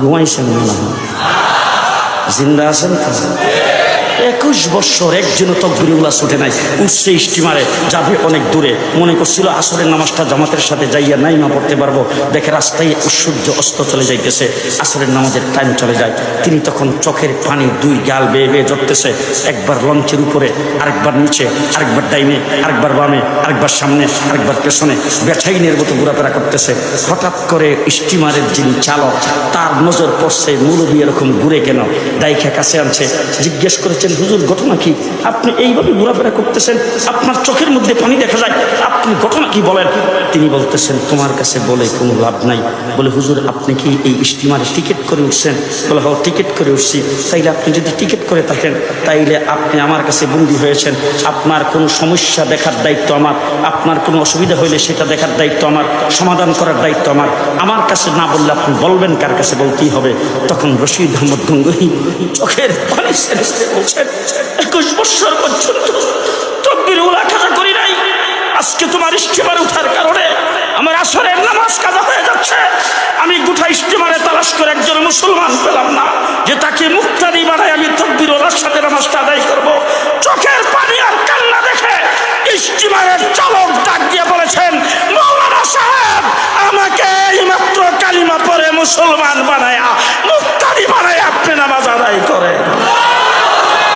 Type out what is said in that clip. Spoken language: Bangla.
ঘুমাইছেন মনে হয়, জিন্দা আছেন তো? 21 বছর একজনও তকবিরুল্লাহ ছুটে নাই। উঠছে স্টিমারে, যাবে অনেক দূরে, মনে করছিল আসরের নামাজটা জামাতের সাথে যাইয়া নাইমা পড়তে পারবো, দেখে রাস্তায় সূর্য অস্ত চলে যাইতেছে, আসরের নামাজের টাইম চলে যায়। তিনি তখন চোখের পানি দুই গাল বেয়ে বেয়ে ঝরতেছে, একবার লঞ্চের উপরে, আরেকবার নিচে, আরেকবার ডাইনে, আরেকবার বামে, আরেকবার সামনে, আরেকবার পেছনে, বেছাইনের মতো ঘোরাফেরা করতেছে। হঠাৎ করে স্টিমারের যিনি চালক, তার নজর পড়ছে মুরব্বী এরকম ঘুরে কেন, ডাইখা কাছে আনছে, জিজ্ঞেস করেছেন, হুজুর ঘটনা কি? আপনি এইভাবে ঘোরাফেরা করতেছেন, আপনার চোখের মধ্যে পানি দেখা যায়, আপনি ঘটনা কি বলেন? তিনি বলতেছেন, তোমার কাছে বলে কোনো লাভ নাই। বলে, হুজুর আপনি কি এই স্টিমারে টিকিট করে উঠছেন? বলে, হ্যাঁ টিকিট করে উঠছি। তাইলে আপনি যদি টিকিট করে থাকেন, তাইলে আপনি আমার কাছে বন্দী হয়েছেন, আপনার কোনো সমস্যা দেখার দায়িত্ব আমার, আপনার কোনো অসুবিধা হইলে সেটা দেখার দায়িত্ব আমার, সমাধান করার দায়িত্ব আমার। আমার কাছে না বললে আপনি বলবেন কার কাছে? বলতেই হবে। তখন রশিদ আহমদ গঙ্গোহী চোখের পানি ছেড়ে বলছেন, 21 বছর পর্যন্ত তাকবীরুল কাজা করি নাই, আজকে তোমার ইস্তেমারে উঠার কারণে আমার আসরের নামাজ কাজা হয়ে যাচ্ছে। আমি গোটা ইস্তেমারে তালাশ করে একজন মুসলমান পেলাম না যে তাকে মুক্তাদি বানায় আমি তাকবীরুল সাথে নামাজটা আদায় করবো। চোখের পানি আর কান্না দেখে ইস্তেমারের চালক ডাক দিয়ে বলেছেন, মাওলানা সাহেব আমাকে এইমাত্র কালিমা পড়ে মুসলমান বানায়া মুক্তাদি বানায়